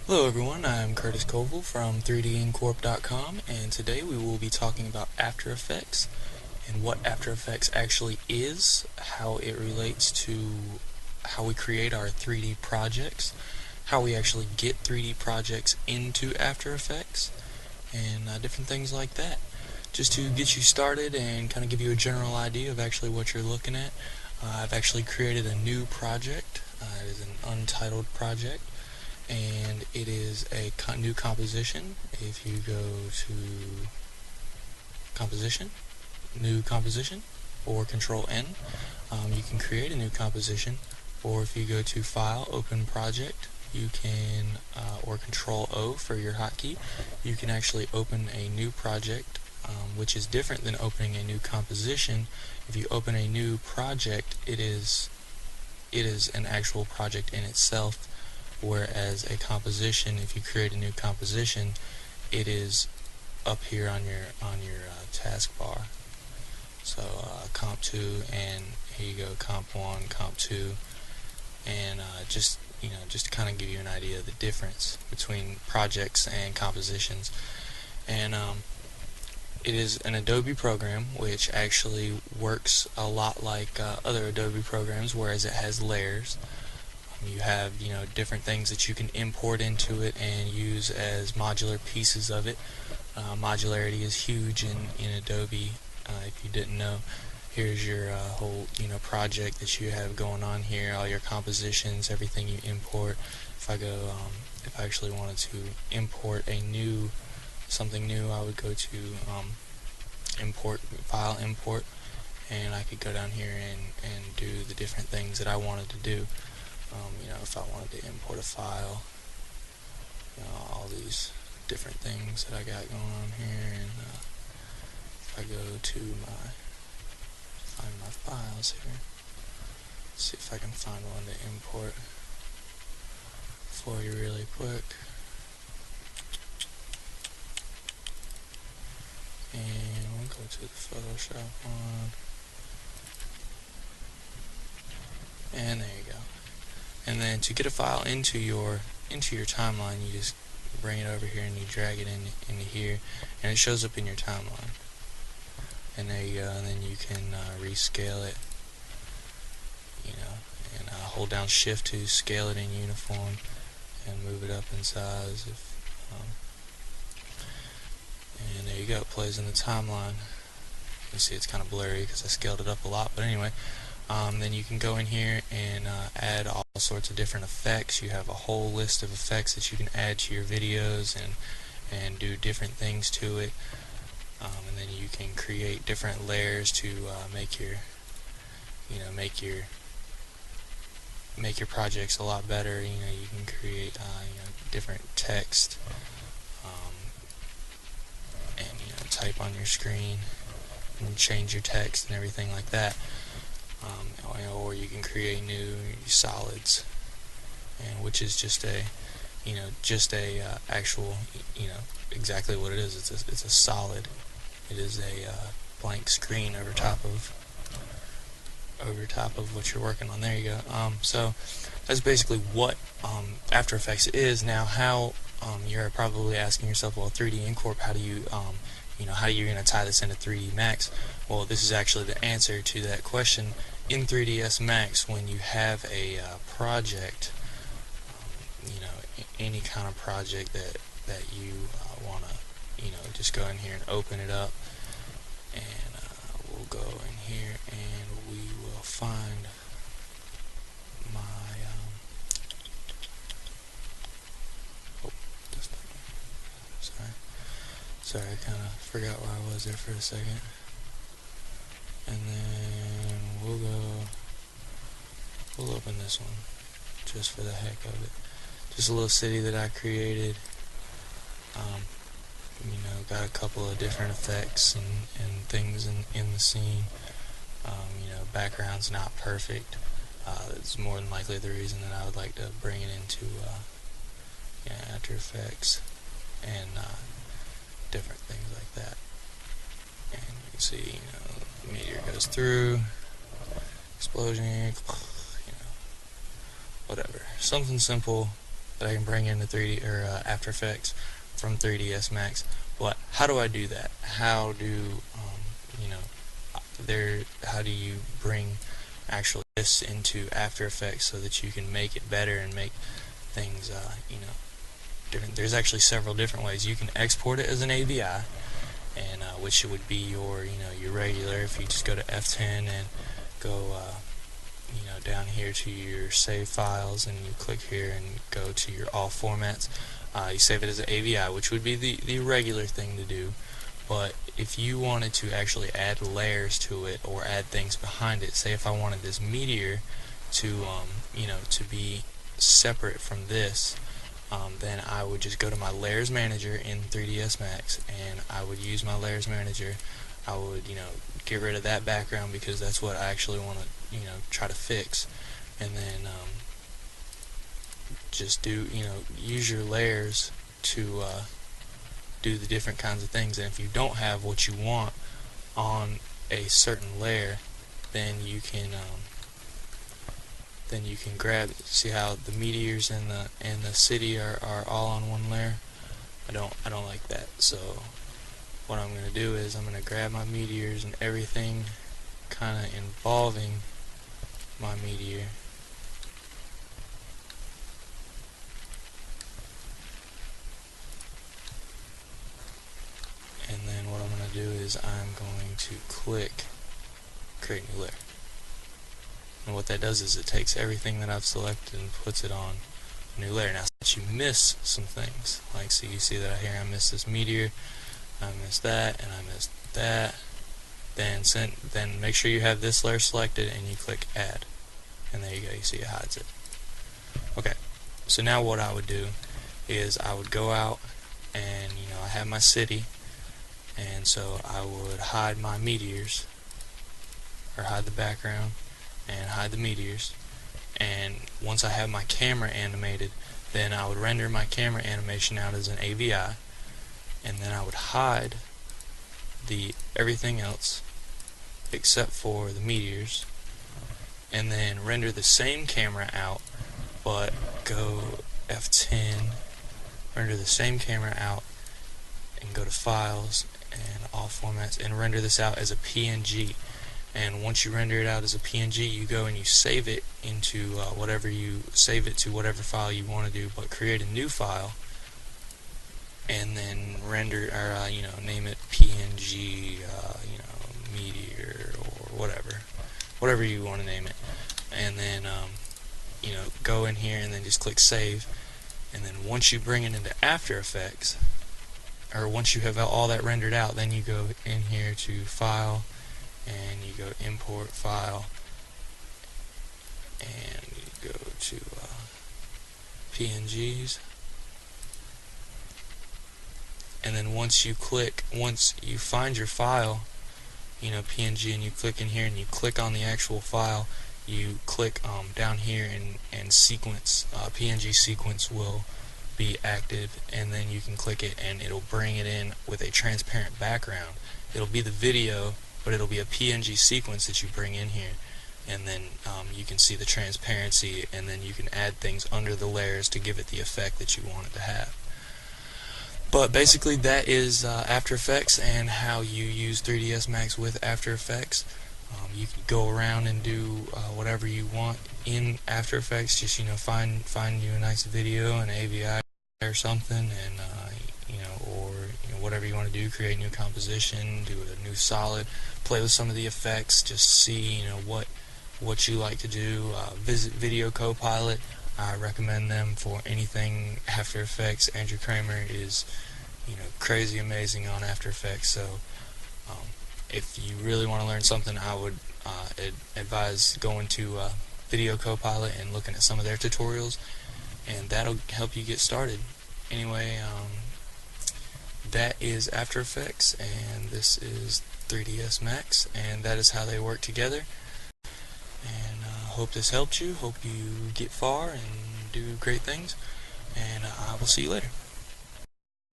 Hello everyone, I'm Curtis Koval from 3dincorp.com, and today we will be talking about After Effects and what After Effects actually is, how it relates to how we create our 3D projects, how we actually get 3D projects into After Effects, and different things like that. Just to get you started and kind of give you a general idea of actually what you're looking at, I've actually created a new project. It is an untitled project, and it is a new composition. If you go to composition, new composition, or control N, you can create a new composition. Or if you go to file, open project, you can, or control O for your hotkey, you can actually open a new project, which is different than opening a new composition. If you open a new project, it is an actual project in itself, whereas a composition, if you create a new composition, it is up here on your taskbar. So comp 2, and here you go, comp 1, comp 2, and just to kind of give you an idea of the difference between projects and compositions. And it is an Adobe program which actually works a lot like other Adobe programs, whereas it has layers. You have different things that you can import into it and use as modular pieces of it. Modularity is huge in Adobe. If you didn't know, here's your whole project that you have going on here, all your compositions, everything you import. If I actually wanted to import something new, I would go to import, file, import, and I could go down here and do the different things that I wanted to do. If I wanted to import a file, all these different things that I got going on here, and if I go to find my files here, see if I can find one to import for you really quick. And we'll go to the Photoshop one, and there you go. And then to get a file into your timeline, you just bring it over here and you drag it into here, and it shows up in your timeline. And there you go. And then you can rescale it, and hold down Shift to scale it in uniform and move it up in size. And there you go. It plays in the timeline. You see it's kind of blurry because I scaled it up a lot, but anyway. Then you can go in here and add all sorts of different effects. You have a whole list of effects that you can add to your videos and do different things to it. And then you can create different layers to make your projects a lot better. You can create different text, and type on your screen and change your text and everything like that. Or you can create new solids, and which is just a actual, exactly what it is. It's a solid. It is a blank screen over top of what you're working on. There you go. So that's basically what After Effects is. Now, how you're probably asking yourself, well, 3DIncorp, how do you how are you going to tie this into 3D Max? Well, this is actually the answer to that question. In 3ds Max, when you have a project, any kind of project that you want to, just go in here and open it up, and we'll go in here and we will find my sorry, I kind of forgot where I was there for a second. And then we'll open this one just for the heck of it. Just a little city that I created. Got a couple of different effects and things in the scene. Background's not perfect. That's more than likely the reason that I would like to bring it into After Effects and different things like that. And you can see, meteor goes through, explosion, whatever. Something simple that I can bring into 3D or After Effects from 3ds Max. But how do I do that? How do how do you bring actually this into After Effects so that you can make it better and make things different? There's actually several different ways. You can export it as an AVI, and which would be your your regular. If you just go to F10 and go down here to your save files, and you click here and go to your all formats, you save it as an AVI, which would be the regular thing to do. But if you wanted to actually add layers to it or add things behind it, say if I wanted this meteor to to be separate from this, then I would just go to my layers manager in 3ds Max, and I would use my layers manager. I would get rid of that background because that's what I actually want to try to fix, and then just do use your layers to do the different kinds of things. And if you don't have what you want on a certain layer, then you can grab, see how the meteors and the city are all on one layer. I don't like that. So what I'm going to do is I'm going to grab my meteors and everything kind of involving my meteor, and then what I'm going to do is I'm going to click create new layer. And what that does is it takes everything that I've selected and puts it on a new layer. Now, since you miss some things, like so you see that here I missed this meteor, I missed that, and I missed that, then make sure you have this layer selected and you click add, and there you go, you see it hides it. Okay, so now what I would do is I would go out and I have my city, and so I would hide my meteors, or hide the background and hide the meteors. And once I have my camera animated, then I would render my camera animation out as an AVI, and then I would hide everything else except for the meteors, and then render the same camera out, but go F10, render the same camera out, and go to files and all formats and render this out as a PNG. And once you render it out as a PNG, you go and you save it into whatever file you want to do, but create a new file and then render or name it PNG meteor or whatever you want to name it, and then go in here and then just click save. And then once you bring it into After Effects, or once you have all that rendered out, then you go in here to file and you go import file and you go to PNGs, and then once you find your file, PNG, and you click in here and you click on the actual file, you click down here and sequence, PNG sequence will be active, and then you can click it and it'll bring it in with a transparent background. It'll be the video, but it'll be a PNG sequence that you bring in here, and then you can see the transparency, and then you can add things under the layers to give it the effect that you want it to have. But basically that is After Effects and how you use 3ds Max with After Effects. You can go around and do whatever you want in After Effects. Just find you a nice video, an AVI or something, and or whatever you want to do. Create a new composition, do a new solid, play with some of the effects, just see what you like to do. Visit Video Copilot. I recommend them for anything After Effects. Andrew Kramer is crazy amazing on After Effects. So if you really want to learn something, I would advise going to Video Copilot and looking at some of their tutorials, and that'll help you get started. Anyway, that is After Effects, and this is 3ds Max, and that is how they work together. And hope this helped you. Hope you get far and do great things, and I will see you later.